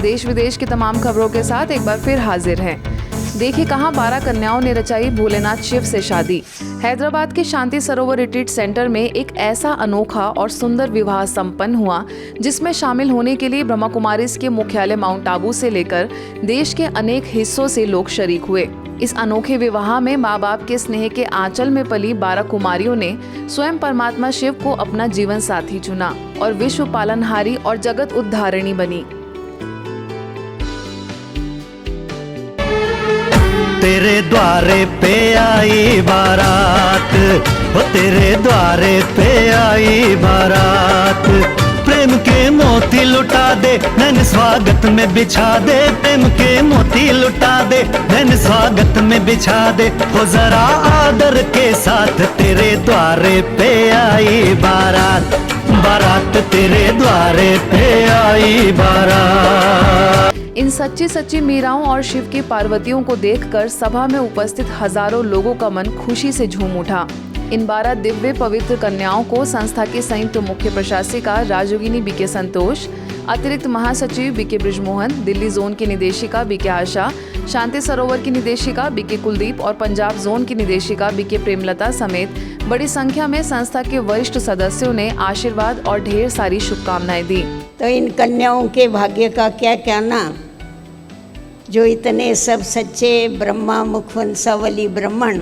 देश विदेश की तमाम खबरों के साथ एक बार फिर हाजिर हैं। देखिए कहां 12 कन्याओं ने रचाई भोलेनाथ शिव से शादी। हैदराबाद के शांति सरोवर रिट्रीट सेंटर में एक ऐसा अनोखा और सुंदर विवाह संपन्न हुआ जिसमें शामिल होने के लिए ब्रह्मा कुमारीज के मुख्यालय माउंट आबू से लेकर देश के अनेक हिस्सों से लोग शरीक हुए। इस अनोखे विवाह में माँ बाप के स्नेह के आंचल में पली 12 कुमारियों ने स्वयं परमात्मा शिव को अपना जीवन साथी चुना और विश्व पालनहारी और जगत उद्धारिणी बनी। तेरे द्वारे पे आई बारात, वो तेरे द्वारे पे आई बारात। प्रेम के मोती लुटा दे नैन स्वागत में बिछा दे, प्रेम के मोती लुटा दे नैन स्वागत में बिछा दे। हो जरा आदर के साथ तेरे द्वारे पे आई बारात, बारात तेरे द्वारे पे आई बारात। इन सच्ची सच्ची मीराओं और शिव की पार्वतियों को देखकर सभा में उपस्थित हजारों लोगों का मन खुशी से झूम उठा। इन 12 दिव्य पवित्र कन्याओं को संस्था की संयुक्त मुख्य प्रशासिका राजयोगिनी बीके संतोष, अतिरिक्त महासचिव बीके ब्रिजमोहन, दिल्ली जोन की निदेशिका बीके आशा, शांति सरोवर की निदेशिका बीके कुलदीप और पंजाब जोन की निदेशिका बीके प्रेमलता समेत बड़ी संख्या में संस्था के वरिष्ठ सदस्यों ने आशीर्वाद और ढेर सारी शुभकामनाएं दी। तो इन कन्याओं के भाग्य का क्या कहना, जो इतने सब सच्चे ब्रह्मा मुखवंशावली ब्राह्मण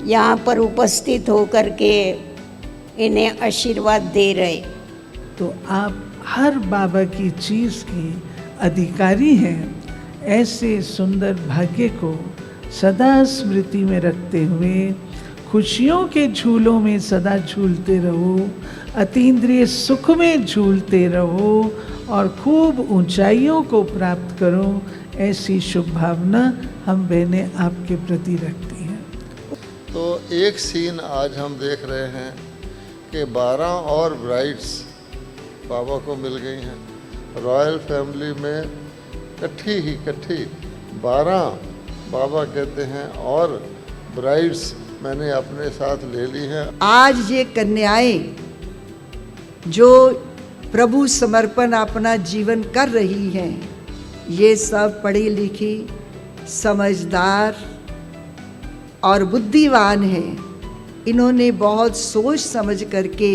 यहाँ पर उपस्थित होकर के इन्हें आशीर्वाद दे रहे। तो आप हर बाबा की चीज़ के अधिकारी हैं। ऐसे सुंदर भाग्य को सदा स्मृति में रखते हुए खुशियों के झूलों में सदा झूलते रहो, अतीन्द्रिय सुख में झूलते रहो और खूब ऊंचाइयों को प्राप्त करो। ऐसी शुभ भावना हम बहनें आपके प्रति रखती हैं। तो एक सीन आज हम देख रहे हैं कि 12 और ब्राइड्स बाबा को मिल गई हैं। रॉयल फैमिली में इकट्ठी 12 बाबा कहते हैं और ब्राइड्स मैंने अपने साथ ले ली हैं। आज ये कन्याएं जो प्रभु समर्पण अपना जीवन कर रही हैं, ये सब पढ़ी लिखी, समझदार और बुद्धिमान हैं। इन्होंने बहुत सोच समझ करके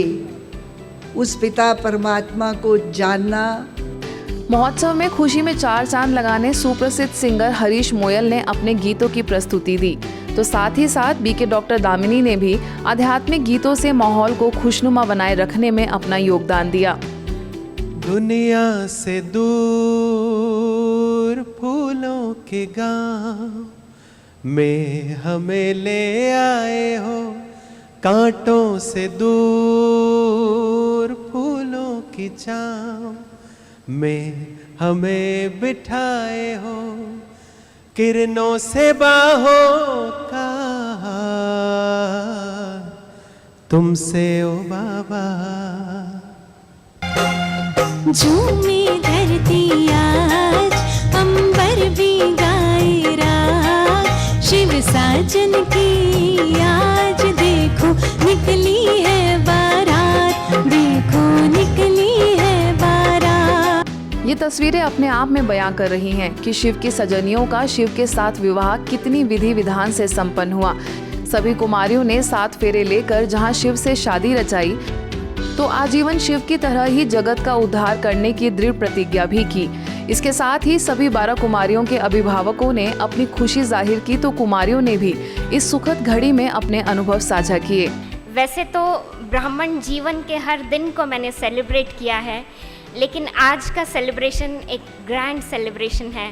उस पिता परमात्मा को जानना। महोत्सव में खुशी में 4 चांद लगाने सुप्रसिद्ध सिंगर हरीश मोयल ने अपने गीतों की प्रस्तुति दी, तो साथ ही साथ बीके डॉक्टर दामिनी ने भी आध्यात्मिक गीतों से माहौल को खुशनुमा बनाए रखने में अपना योगदान दिया। दुनिया से दूर फूलों के गांव में हमें ले आए हो, कांटों से दूर फूलों की छांव में हमें बिठाए हो, किरणों से बाहों का तुमसे ओ बाबा। झूमी धरती आज, अंबर भी गाए राग, शिव साजन की आज देखो निकली है बारात, देखो निकली है बारात। ये तस्वीरें अपने आप में बयां कर रही हैं कि शिव की सजनियों का शिव के साथ विवाह कितनी विधि विधान से संपन्न हुआ। सभी कुमारियों ने 7 फेरे लेकर जहां शिव से शादी रचाई, तो आजीवन शिव की तरह ही जगत का उद्धार करने की दृढ़ प्रतिज्ञा भी की। इसके साथ ही सभी 12 कुमारियों के अभिभावकों ने अपनी खुशी जाहिर की, तो कुमारियों ने भी इस सुखद घड़ी में अपने अनुभव साझा किए। वैसे तो ब्राह्मण जीवन के हर दिन को मैंने सेलिब्रेट किया है, लेकिन आज का सेलिब्रेशन एक ग्रैंड सेलिब्रेशन है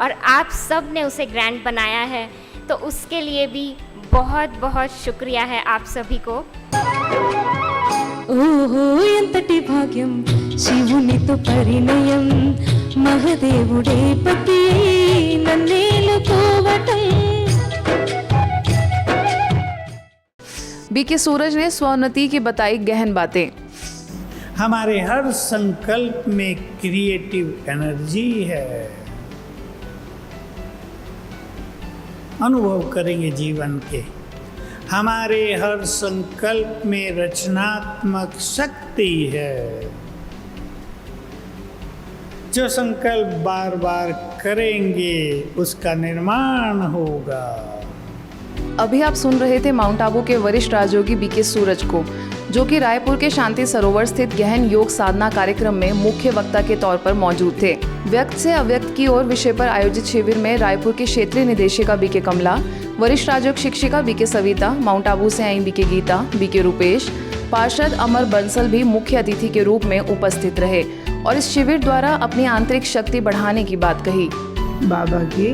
और आप सब ने उसे ग्रैंड बनाया है, तो उसके लिए भी बहुत बहुत शुक्रिया है आप सभी को। ఓహో ఎంతటి భాగ్యం శివుని తో పరిణయం మహదేవుడే పతి నన్నేలుకోవటం। बीके सूरज ने स्वोन्नति की बताई गहन बातें। हमारे हर संकल्प में क्रिएटिव एनर्जी है, अनुभव करेंगे जीवन के। हमारे हर संकल्प में रचनात्मक शक्ति है। जो संकल्प बार बार करेंगे उसका निर्माण होगा। अभी आप सुन रहे थे माउंट आबू के वरिष्ठ राजयोगी बीके सूरज को, जो कि रायपुर के शांति सरोवर स्थित गहन योग साधना कार्यक्रम में मुख्य वक्ता के तौर पर मौजूद थे। व्यक्त से अव्यक्त की ओर विषय पर आयोजित शिविर में रायपुर के क्षेत्रीय निदेशिका बीके कमला, वरिष्ठ राजयोग शिक्षिका बीके सविता, माउंट आबू से आई बीके गीता, बीके रूपेश, पार्षद अमर बंसल भी मुख्य अतिथि के रूप में उपस्थित रहे और इस शिविर द्वारा अपनी आंतरिक शक्ति बढ़ाने की बात कही। बाबा के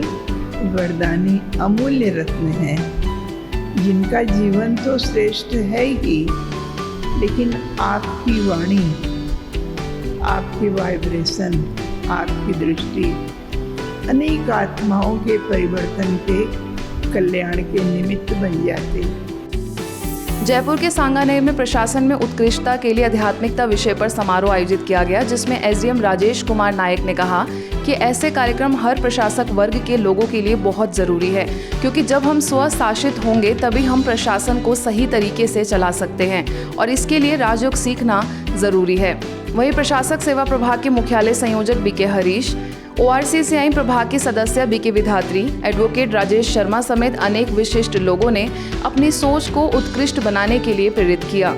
वरदानी अमूल्य रत्न हैं, जिनका जीवन तो श्रेष्ठ है ही, लेकिन आपकी वाणी, आपकी वाइब्रेशन, आपकी दृष्टि अनेक आत्माओं के परिवर्तन के, कल्याण के निमित्त बन जाते। जयपुर के सांगानेर में प्रशासन में उत्कृष्टता के लिए आध्यात्मिकता विषय पर समारोह आयोजित किया गया, जिसमें एसडीएम राजेश कुमार नायक ने कहा कि ऐसे कार्यक्रम हर प्रशासक वर्ग के लोगों के लिए बहुत जरूरी है, क्योंकि जब हम स्वशासित होंगे तभी हम प्रशासन को सही तरीके से चला सकते हैं और इसके लिए राजयोग सीखना जरूरी है। वहीं प्रशासक सेवा प्रभाग के मुख्यालय संयोजक बीके हरीश, ORCCI प्रभाग की सदस्य बीके विधात्री, एडवोकेट राजेश शर्मा समेत अनेक विशिष्ट लोगों ने अपनी सोच को उत्कृष्ट बनाने के लिए प्रेरित किया।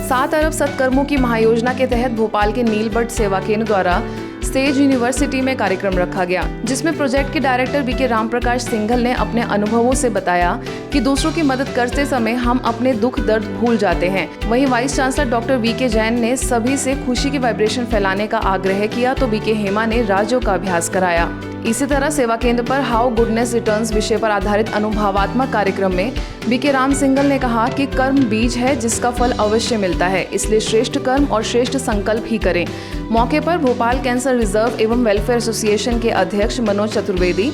7 अरब सत्कर्मों की महायोजना के तहत भोपाल के नीलबर्ट सेवा केंद्र द्वारा सेज यूनिवर्सिटी में कार्यक्रम रखा गया, जिसमें प्रोजेक्ट के डायरेक्टर बीके रामप्रकाश सिंघल ने अपने अनुभवों से बताया कि दूसरों की मदद करते समय हम अपने दुख दर्द भूल जाते हैं। वहीं vice chancellor doctor VK Jain ने सभी से खुशी की वाइब्रेशन फैलाने का आग्रह किया, तो बीके हेमा ने राजयोग का अभ्यास कराया। इसी तरह सेवा केंद्र पर हाउ गुडनेस रिटर्न्स विषय पर आधारित अनुभवात्मक कार्यक्रम में बीके राम सिंघल ने कहा कि कर्म बीज है जिसका फल अवश्य मिलता है, इसलिए श्रेष्ठ कर्म और श्रेष्ठ संकल्प ही करें। मौके पर भोपाल कैंसर रिजर्व एवं वेलफेयर एसोसिएशन के अध्यक्ष मनोज चतुर्वेदी,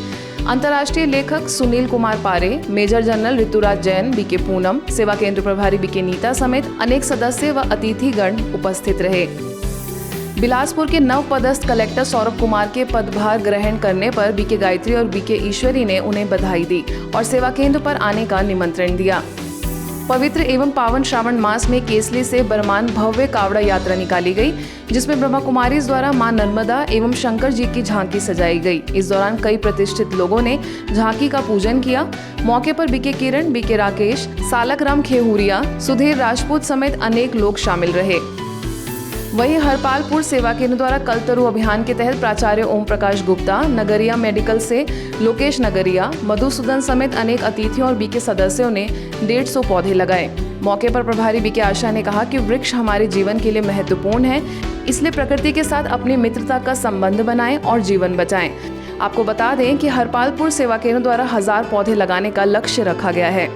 अंतर्राष्ट्रीय लेखक Sunil Kumar Pare, major general Rituraj Jain, BK Poonam, सेवा केंद्र प्रभारी बीके नीता समेत अनेक सदस्य व अतिथिगण उपस्थित रहे। बिलासपुर के नवपदस्थ कलेक्टर सौरभ कुमार के पदभार ग्रहण करने पर बीके गायत्री और बीके ईश्वरी ने उन्हें बधाई दी और सेवा केंद्र पर आने का निमंत्रण दिया। पवित्र एवं पावन श्रावण मास में केसली से बरमान भव्य कावड़ा यात्रा निकाली गई, जिसमें ब्रह्मा कुमारीज द्वारा मां नर्मदा एवं शंकर जी की झांकी सजाई गई। इस दौरान कई प्रतिष्ठित लोगों ने झांकी का पूजन किया। मौके पर बीके किरण, बीके राकेश, सालक राम खेहुरिया, सुधीर राजपूत समेत अनेक लोग शामिल रहे। वहीं हरपालपुर सेवा केंद्र द्वारा कलतरु अभियान के तहत प्राचार्य ओम प्रकाश गुप्ता, नगरिया मेडिकल से लोकेश नगरिया, मधुसूदन समेत अनेक अतिथियों और बीके सदस्यों ने 150 पौधे लगाए। मौके पर प्रभारी बीके आशा ने कहा कि वृक्ष हमारे जीवन के लिए महत्वपूर्ण है, इसलिए प्रकृति के साथ अपनी मित्रता का संबंध बनाएं और जीवन बचाएं। आपको बता दें कि हरपालपुर सेवा केंद्र द्वारा 1000 पौधे लगाने का लक्ष्य रखा गया है।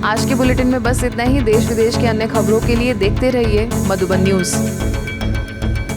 आज के बुलेटिन में बस इतना ही। देश विदेश की अन्य खबरों के लिए देखते रहिए मधुबन न्यूज।